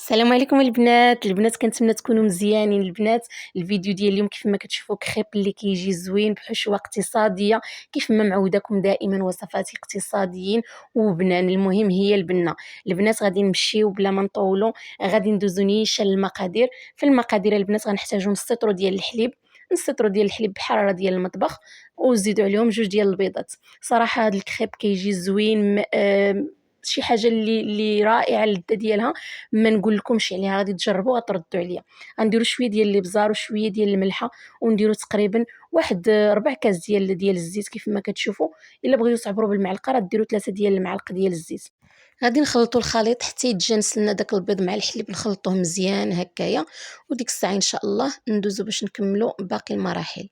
السلام عليكم البنات كنتمنى تكونوا مزيانين البنات. الفيديو ديال اليوم كيف ما كتشوفوا كريب اللي كيجي زوين بحشوه اقتصاديه كيف ما معوداكم دائما وصفات اقتصاديين وبنان. المهم هي البنات غادي نمشيو بلا ما نطولوا، غادي ندوزو نيشان المقادير. في المقادير البنات غنحتاجوا نص لتر ديال الحليب، نص لتر ديال الحليب بحراره ديال المطبخ، وزيدوا عليهم جوج ديال البيضات. صراحه هذا الكريب كيجي زوين، شي حاجه اللي رائعه اللذه ديالها، ما نقول لكمش عليها، غادي تجربوا غتردوا عليا. غنديروا شويه ديال الابزار وشويه ديال الملحه، ونديروا تقريبا واحد ربع كاس ديال الزيت كيف ما كتشوفوا. الا بغيتوا تعبروا بالمعلقه راه ديروا 3 ديال المعالق ديال الزيت. غادي نخلطوا الخليط حتى يتجانس لنا داك البيض مع الحليب، نخلطوه مزيان هكايا، وديك الساعه ان شاء الله ندوزو باش نكملوا باقي المراحل.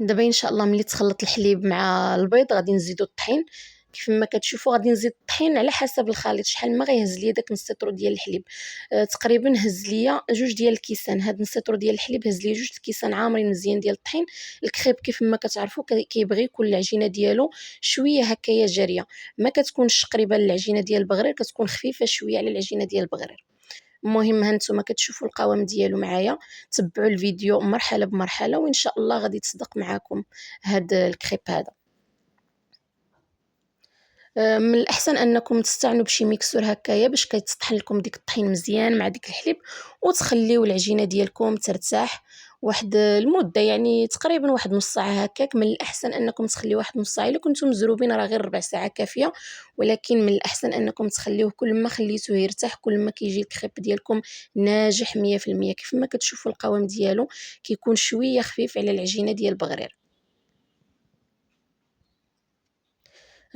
دابا ان شاء الله ملي تخلط الحليب مع البيض غادي نزيدو الطحين. كيف ما كتشوفوا غادي نزيد الطحين على حسب الخليط شحال ما غيهز ليا داك نص لتر ديال الحليب. تقريبا هز ليا جوج ديال الكيسان، هاد نص لتر ديال الحليب هز ليا جوج الكيسان عامرين مزيان ديال الطحين. الكريب كيف ما كتعرفوا كيبغي يكون العجينه ديالو شويه هكايا جاريه، ما كتكونش قريبه للعجينه ديال البغرير، كتكون خفيفه شويه على العجينه ديال البغرير. المهم ها نتوما كتشوفوا القوام ديالو معايا، تبعوا الفيديو مرحله بمرحله وان شاء الله غادي تصدق معكم هاد الكريب هذا. من الاحسن انكم تستعنوا بشي ميكسور هكايا باش كيتطحن لكم ديك الطحين مزيان مع ديك الحليب، وتخليو العجينه ديالكم ترتاح واحد المده، يعني تقريبا واحد نص ساعه هكاك. من الاحسن انكم تخليوه واحد نص ساعه، الا كنتم مزروبين راه غير ربع ساعه كافيه، ولكن من الاحسن انكم تخليوه. كل ما خليتوه يرتاح كل ما كيجي الكريب ديالكم ناجح 100%. كيف ما كتشوفوا القوام ديالو كيكون شويه خفيف على العجينه ديال البغرير.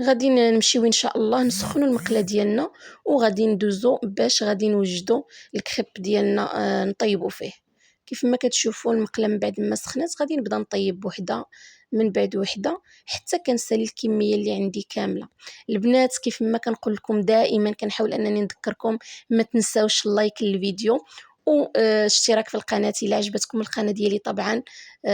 غادي نمشيو ان شاء الله نسخنوا المقله ديالنا، وغادي ندوزو باش غادي نوجدوا الكريب ديالنا، نطيبوا فيه. كيف ما كتشوفوا المقله من بعد ما سخنات غادي نبدا نطيب وحده من بعد وحده حتى كنسالي الكميه اللي عندي كامله. البنات كيف ما كنقول لكم دائما كنحاول انني نذكركم ما تنساوش اللايك للفيديو واشتراك في القناه الا عجبتكم القناه ديالي طبعا.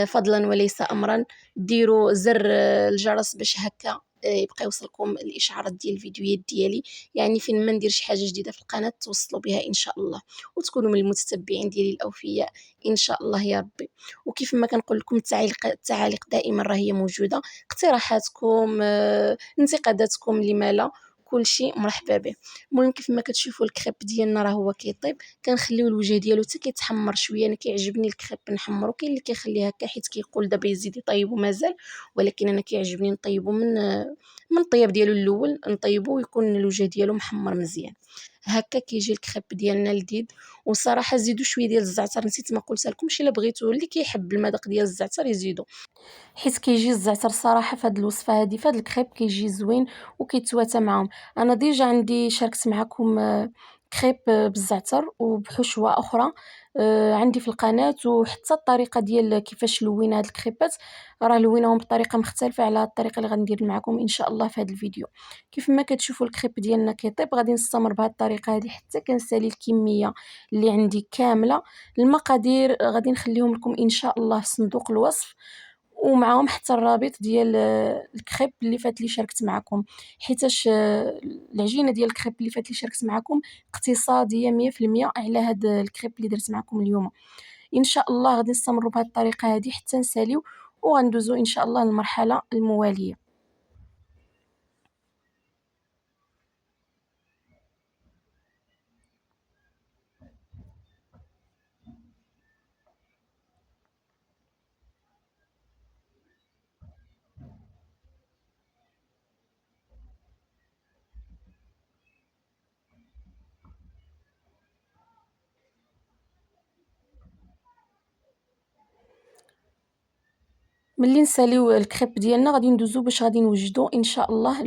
فضلا وليس امرا ديروا زر الجرس باش هكا يبقى يوصلكم الاشعارات ديال الفيديوهات ديالي، يعني فين ما ندير شي حاجه جديده في القناه توصلوا بها ان شاء الله، وتكونوا من المتتبعين ديالي الاوفياء ان شاء الله يا ربي. وكيف ما كنقول لكم التعاليق دائما راه هي موجوده، اقتراحاتكم انتقاداتكم لما لا، كل شيء مرحبا به. المهم كيف ما كتشوفوا الكريب ديالنا راه هو كيطيب، كنخليو الوجه ديالو حتى كيتحمر شويه. انا كيعجبني الكريب نحمرو، كاين اللي كيخليه هكا حيت كيقول دابا يزيد يطيبو مازال، ولكن انا كيعجبني نطيبو من الطياب ديالو الاول، نطيبو ويكون الوجه ديالو محمر مزيان. هكا كيجي الكريب ديالنا لذيذ. وصراحه زيدوا شويه ديال الزعتر، نسيت ما قلت لكمش، الا بغيتوا اللي كيحب المذاق ديال الزعتر يزيدوا، حيت كيجي الزعتر صراحه في هذه الوصفه هذه في هذا الكريب كيجي زوين وكيتواتى معاهم. انا ديجا عندي شاركت معكم كريب بالزعتر وبحشوه اخرى عندي في القناه، وحتى الطريقه ديال كيفاش لوينا هاد الكريبات راه لويناهم بطريقه مختلفه على الطريقه اللي غندير معكم ان شاء الله في هذا الفيديو. كيف ما كتشوفوا الكريب ديالنا كيطيب غادي نستمر بهذه الطريقه هذه حتى كنسالي الكميه اللي عندي كامله. المقادير غادي نخليهم لكم ان شاء الله في صندوق الوصف، ومعاهم حتى الرابط ديال الكريب اللي فات لي شاركت معكم، حيتاش العجينه ديال الكريب اللي فات لي شاركت معكم اقتصاديه 100% على هاد الكريب اللي درت معكم اليوم. ان شاء الله غادي نستمروا بهذه الطريقه هذه حتى نساليو، وغندوزو ان شاء الله للمرحله المواليه. ملي نساليو الكريب ديالنا غادي ندوزو باش غادي نوجدو ان شاء الله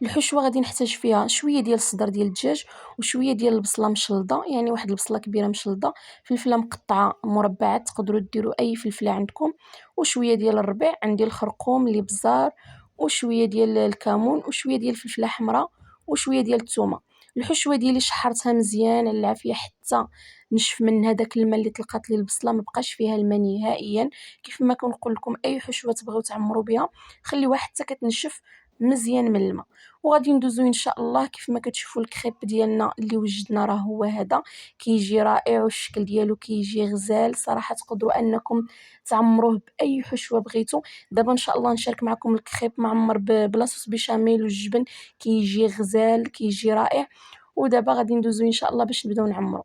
الحشوه غادي نحتاج فيها شويه ديال الصدر ديال الدجاج، وشويه ديال البصله مشلضه، يعني واحد البصله كبيره مشلضه، فلفله مقطعه مربعات تقدروا ديروا اي فلفله عندكم، وشويه ديال الربيع، عندي الخرقوم اللي بزار، وشويه ديال الكمون، وشويه ديال الفلفله حمراء، وشويه ديال الثومه. الحشوه ديالي شحرتها مزيان على العافيه حتى نشف منها داك الماء اللي طلقات لي البصله، ما بقاش فيها الماء نهائيا. كيف ما كنقول لكم اي حشوه تبغيو تعمروا بها خليوها حتى كتنشف، مزيان من الماء. وغادي ندوزو ان شاء الله كيف ما كتشوفوا الكريب ديالنا اللي وجدنا راه هو هذا، كيجي رائع والشكل ديالو كيجي غزال صراحه. تقدروا انكم تعمروه باي حشوه بغيتو. دابا ان شاء الله نشارك معكم الكريب معمر بلاصوص بيشاميل والجبن، كيجي غزال كيجي رائع. ودابا غادي ندوزو ان شاء الله باش نبداو نعمرو.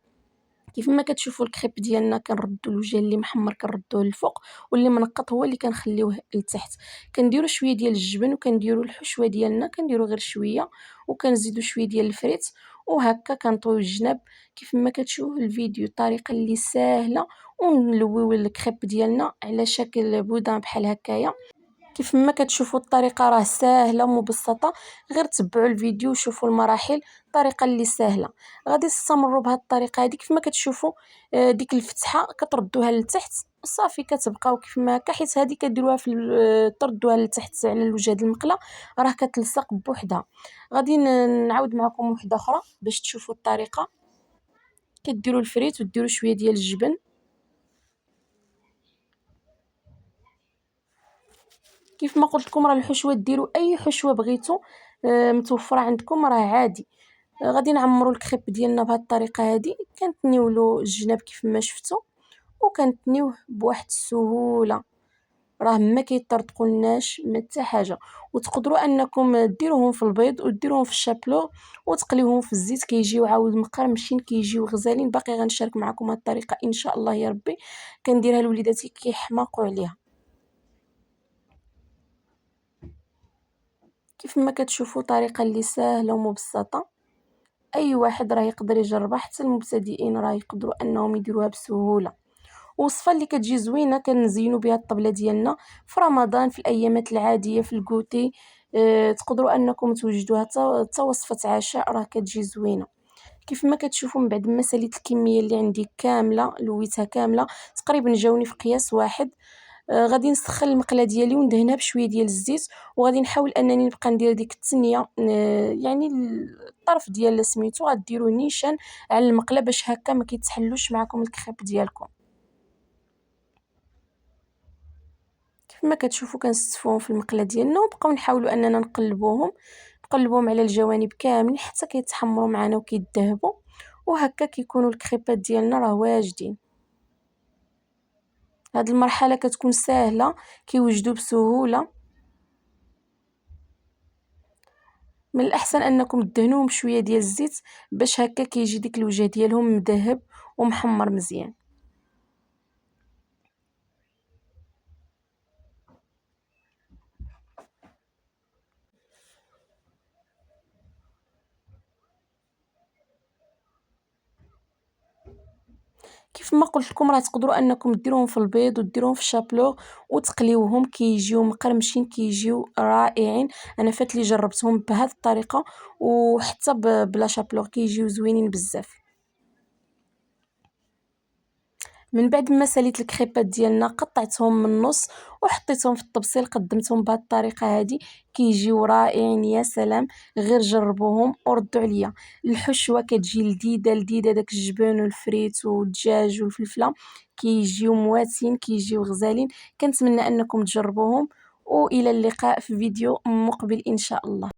كيف ما كتشوفوا الكريب ديالنا كنردوا الوجه اللي محمر كنردوه للفوق، واللي منقط هو اللي كنخليوه لتحت. كنديروا شويه ديال الجبن وكنديروا الحشوه ديالنا، كنديروا غير شويه وكنزيدوا شويه ديال الفريت وهكا كنطويو الجناب. كيف ما كتشوفوا الفيديو طريقه اللي ساهله، ونلويو الكريب ديالنا على شكل بودان بحال هكايا. كيف ما كتشوفوا الطريقه راه ساهله ومبسطه، غير تبعوا الفيديو وشوفوا المراحل، طريقه اللي ساهله. غادي تستمروا بهذه الطريقه هذه. كيف ما كتشوفوا ديك الفتحه كتردوها لتحت صافي، كتبقاو كيف ما هكا، حيت هذه كديروها في تردوها لتحت على الوجه ديال المقله راه كتلصق بوحدها. غادي نعاود معكم وحده اخرى باش تشوفوا الطريقه. كديروا الفريت وديروا شويه ديال الجبن. كيف ما قلت لكم راه الحشوه ديروا اي حشوه بغيتو متوفره عندكم راه عادي. غادي نعمروا الكريب ديالنا بهذه الطريقه هذه. كنتنيولو الجناب كيف ما شفتوا، وكنتنيوه بواحد السهوله، راه ما كيطرطقولناش ما حتى حاجه. وتقدروا انكم ديروهم في البيض وديروهم في الشابلو وتقليوهم في الزيت، كيجيو عاود مقرمشين كيجيو غزالين. باقي غنشارك معكم هذه الطريقه ان شاء الله يا ربي، كنديرها لوليداتي كيحماقوا عليها. كيف ما كتشوفوا طريقه اللي سهله ومبسطه، اي واحد راه يقدر يجربها، حتى المبتدئين راه يقدروا انهم يديروها بسهوله. وصفه اللي كتجي زوينه كنزينوا بها الطبله ديالنا في رمضان، في الايامات العاديه، في الكوتي. تقدروا انكم توجدوها حتى وصفه عشاء راه كتجي زوينه. كيف ما كتشوفوا من بعد ما ساليت الكميه اللي عندي كامله لويتها كامله، تقريبا جاوني في قياس واحد. غادي نسخن المقله ديالي وندهنها بشويه ديال الزيت، وغادي نحاول انني نبقى ندير ديك التنيه يعني الطرف ديال سميتو غديروه نيشان على المقله باش هكا ما كيتحلوش معكم الكريب ديالكم. كيف ما كتشوفوا كنستفوهم في المقله ديالنا وبقاو نحاولوا اننا نقلبوهم على الجوانب كاملين حتى كيتحمروا معنا وكيذهبوا، وهكا كيكونوا الكريبات ديالنا راه واجدين. هاد المرحله كتكون ساهله، كيوجدوا بسهوله. من الاحسن انكم تدهنوهم بشويه ديال الزيت باش هكا كيجي ديك الوجه ديالهم مذهب ومحمر مزيان. كيف ما قلت لكم راه تقدروا انكم ديروهم في البيض وديروهم في الشابلو وتقليوهم، كيجيو مقرمشين كيجيو رائعين. انا فات لي جربتهم بهذه الطريقه، وحتى بلا شابلو كيجيو زوينين بزاف. من بعد ما ساليت الكريبات ديالنا قطعتهم من النص وحطيتهم في الطبسيل، قدمتهم بهذه الطريقه هذه كيجيو رائعين يا سلام. غير جربوهم وردوا عليا. الحشوه كتجي لذيذه لذيذه، داك الجبن والفريت والدجاج والفلفله كيجيو مواتين كيجيو غزالين. كنتمنى انكم تجربوهم، والى اللقاء في فيديو مقبل ان شاء الله.